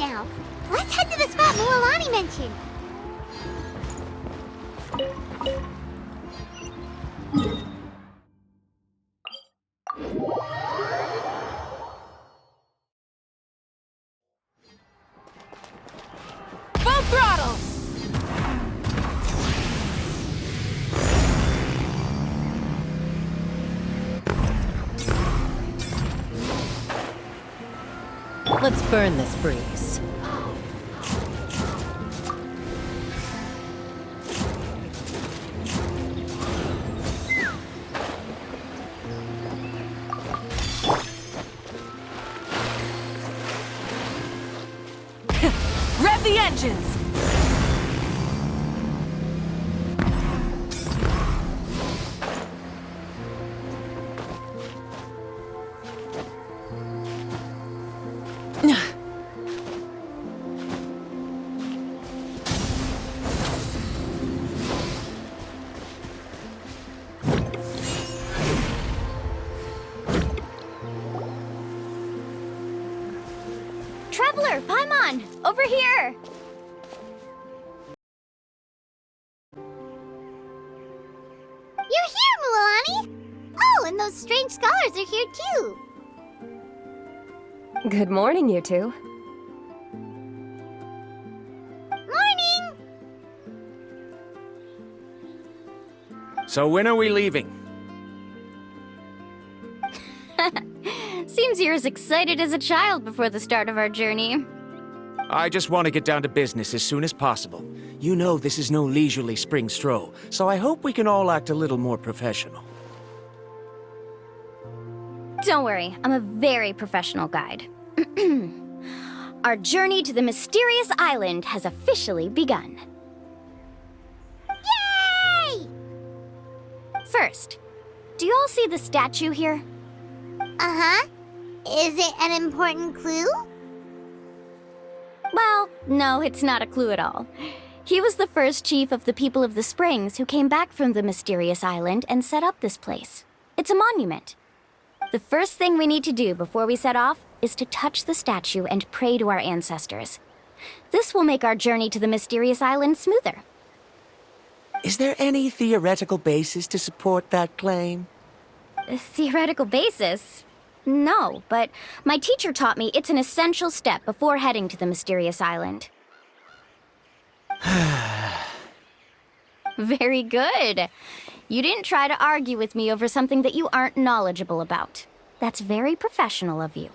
now. Let's head to the spot Mualani mentioned. Full throttle! Let's burn this breeze. Rev the engines! Traveler, Paimon, over here! You're here, Mualani! Oh, and those strange scholars are here too! Good morning, you two. Morning! So when are we leaving? Seems you're as excited as a child before the start of our journey. I just want to get down to business as soon as possible. You know this is no leisurely spring stroll, so I hope we can all act a little more professional. Don't worry, I'm a very professional guide. Our journey to the mysterious island has officially begun. Yay! First, do you all see the statue here? Uh-huh. Is it an important clue? Well, no, it's not a clue at all. He was the first chief of the people of the Springs who came back from the mysterious island and set up this place. It's a monument. The first thing we need to do before we set off is to touch the statue and pray to our ancestors. This will make our journey to the mysterious island smoother. Is there any theoretical basis to support that claim? A theoretical basis? No, but my teacher taught me it's an essential step before heading to the mysterious island. Very good. You didn't try to argue with me over something that you aren't knowledgeable about. That's very professional of you.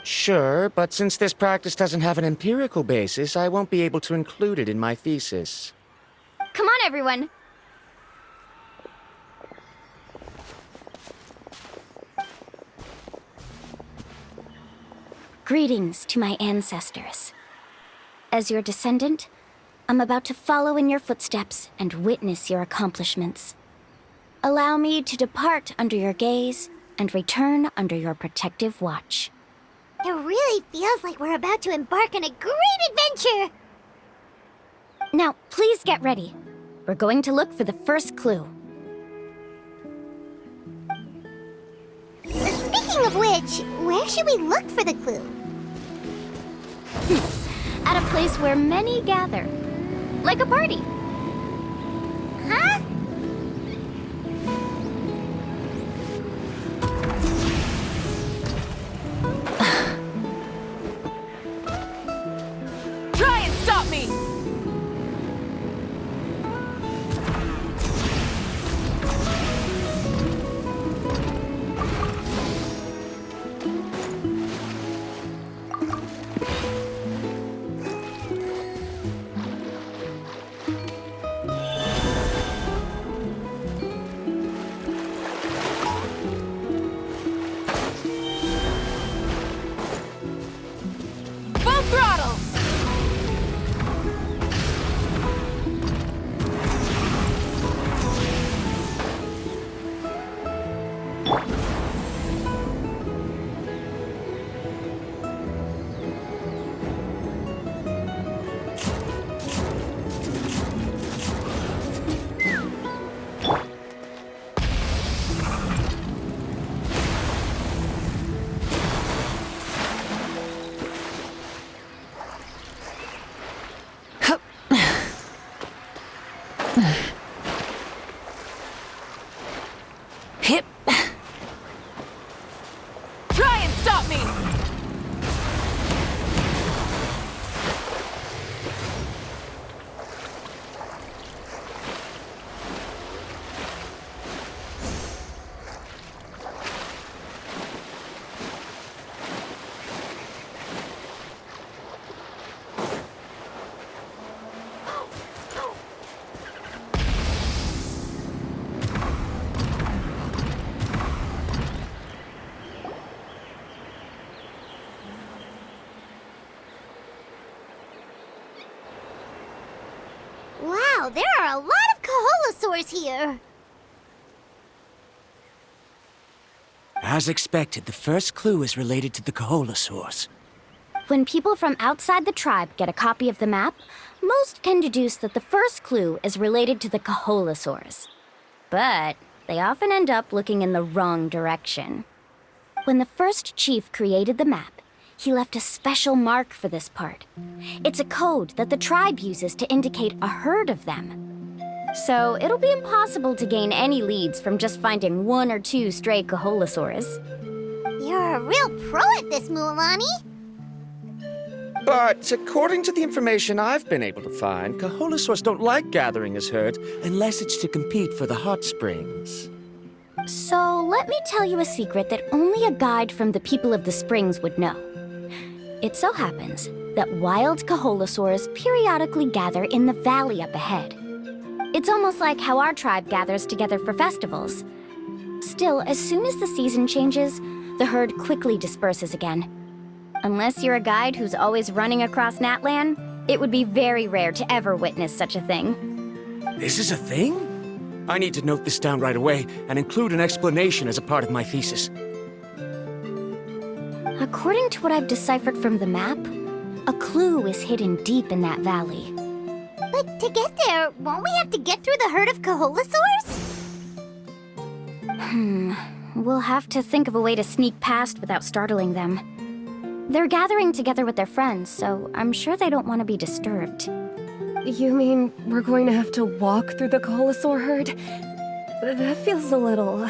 Sure, but since this practice doesn't have an empirical basis, I won't be able to include it in my thesis. Come on, everyone. Greetings to my ancestors. As your descendant, I'm about to follow in your footsteps and witness your accomplishments. Allow me to depart under your gaze and return under your protective watch. It really feels like we're about to embark on a great adventure! Now, please get ready. We're going to look for the first clue. Speaking of which, where should we look for the clue? At a place where many gather. Like a party. Huh? Try and stop me! Hip. Try and stop me! Wow, there are a lot of Kaholosaurs here! As expected, the first clue is related to the Kaholosaurs. When people from outside the tribe get a copy of the map, most can deduce that the first clue is related to the Kaholosaurs. But they often end up looking in the wrong direction. When the first chief created the map, he left a special mark for this part. It's a code that the tribe uses to indicate a herd of them. So it'll be impossible to gain any leads from just finding one or two stray Kaholosaurs. You're a real pro at this, Mualani! But according to the information I've been able to find, Kaholosaurs don't like gathering as herds unless it's to compete for the hot springs. So let me tell you a secret that only a guide from the people of the springs would know. It so happens that wild Kaholosaurs periodically gather in the valley up ahead. It's almost like how our tribe gathers together for festivals. Still, as soon as the season changes, the herd quickly disperses again. Unless you're a guide who's always running across Natlan, it would be very rare to ever witness such a thing. This is a thing? I need to note this down right away and include an explanation as a part of my thesis. According to what I've deciphered from the map, a clue is hidden deep in that valley. But to get there, won't we have to get through the herd of Kaholosaurs? We'll have to think of a way to sneak past without startling them. They're gathering together with their friends, so I'm sure they don't want to be disturbed. You mean we're going to have to walk through the Kaholosaur herd? That feels a little...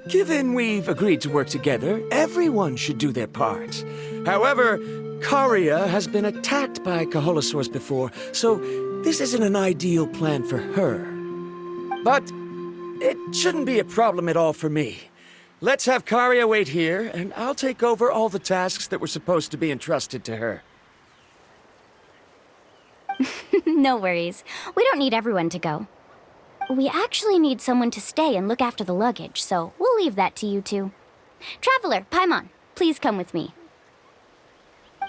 Given we've agreed to work together, everyone should do their part. However, Karia has been attacked by Kaholosaurs before, so this isn't an ideal plan for her. But it shouldn't be a problem at all for me. Let's have Karia wait here, and I'll take over all the tasks that were supposed to be entrusted to her. No worries. We don't need everyone to go. We actually need someone to stay and look after the luggage, so we'll leave that to you two. Traveler, Paimon, please come with me.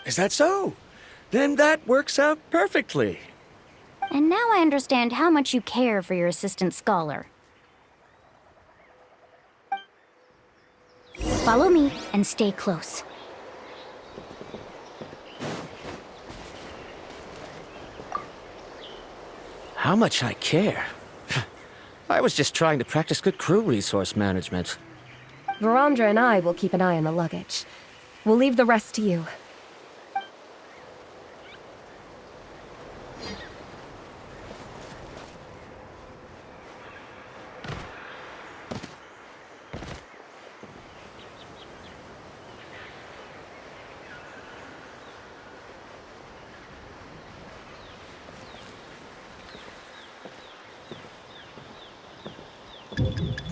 Is that so? Then that works out perfectly. And now I understand how much you care for your assistant scholar. Follow me and stay close. How much I care. I was just trying to practice good crew resource management. Verandra and I will keep an eye on the luggage. We'll leave the rest to you.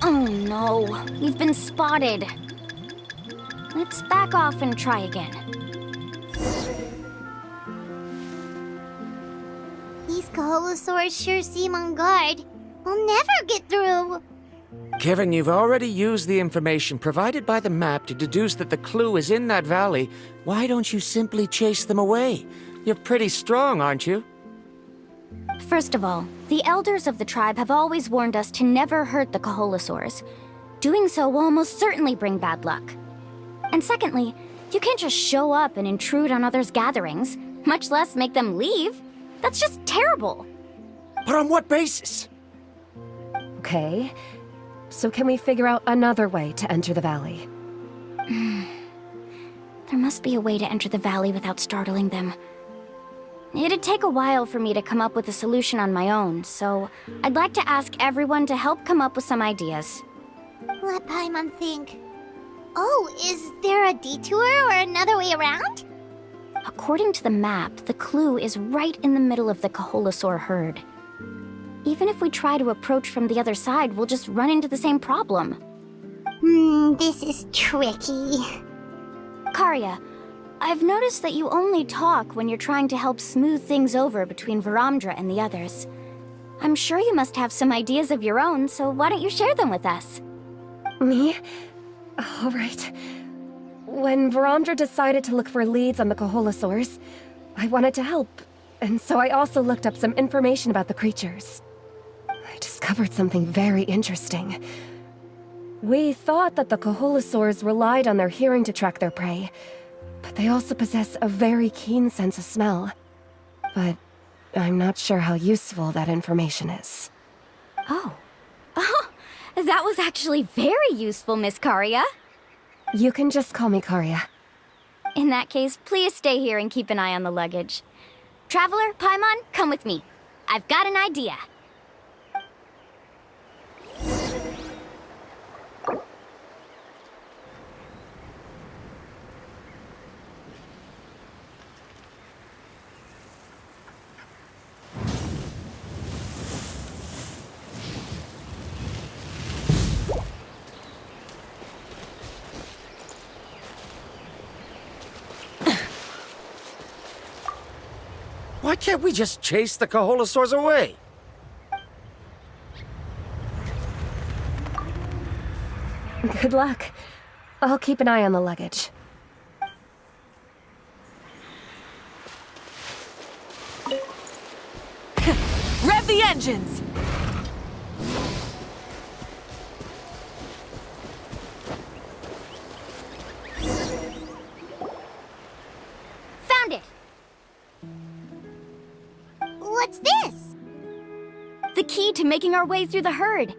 Oh no, we've been spotted. Let's back off and try again. These Kaholosaurs sure seem on guard. We'll never get through. Given you've already used the information provided by the map to deduce that the clue is in that valley, why don't you simply chase them away? You're pretty strong, aren't you? First of all, the elders of the tribe have always warned us to never hurt the Kaholosaurs. Doing so will almost certainly bring bad luck. And secondly, you can't just show up and intrude on others' gatherings, much less make them leave. That's just terrible. But on what basis? Okay. So can we figure out another way to enter the valley? There must be a way to enter the valley without startling them. It'd take a while for me to come up with a solution on my own, so I'd like to ask everyone to help come up with some ideas. Let Paimon think. Oh, is there a detour or another way around? According to the map, the clue is right in the middle of the Kaholosaur herd. Even if we try to approach from the other side, we'll just run into the same problem. This is tricky. Karia, I've noticed that you only talk when you're trying to help smooth things over between Varamdra and the others. I'm sure you must have some ideas of your own, so why don't you share them with us? Me? All right. When Varamdra decided to look for leads on the Kaholosaurs, I wanted to help, and so I also looked up some information about the creatures. I discovered something very interesting. We thought that the Kaholosaurs relied on their hearing to track their prey, but they also possess a very keen sense of smell. But I'm not sure how useful that information is. Oh. Oh, that was actually very useful, Miss Karia. You can just call me Karia. In that case, please stay here and keep an eye on the luggage. Traveler, Paimon, come with me. I've got an idea. Why can't we just chase the Kaholosaurs away? Good luck. I'll keep an eye on the luggage. Rev the engines! Found it! What's this? The key to making our way through the herd.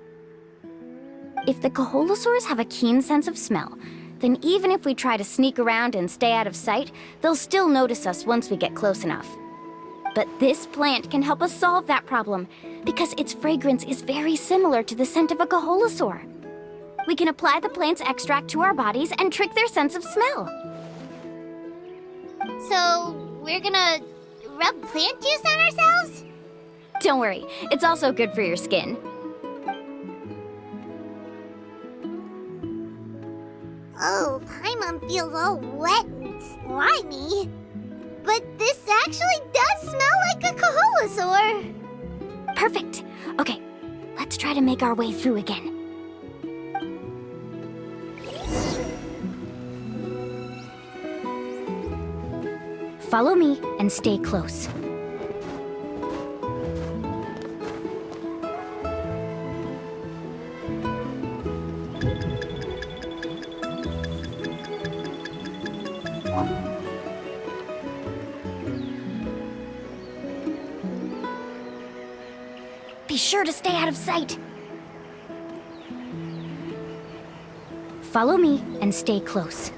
If the Kaholosaurs have a keen sense of smell, then even if we try to sneak around and stay out of sight, they'll still notice us once we get close enough. But this plant can help us solve that problem, because its fragrance is very similar to the scent of a Kaholosaur. We can apply the plant's extract to our bodies and trick their sense of smell. So, we're gonna rub plant juice on ourselves? Don't worry, it's also good for your skin. Oh, Paimon feels all wet and slimy. But this actually does smell like a Kaholosaur. Perfect. Okay, let's try to make our way through again. Follow me and stay close. Be sure to stay out of sight. Follow me and stay close.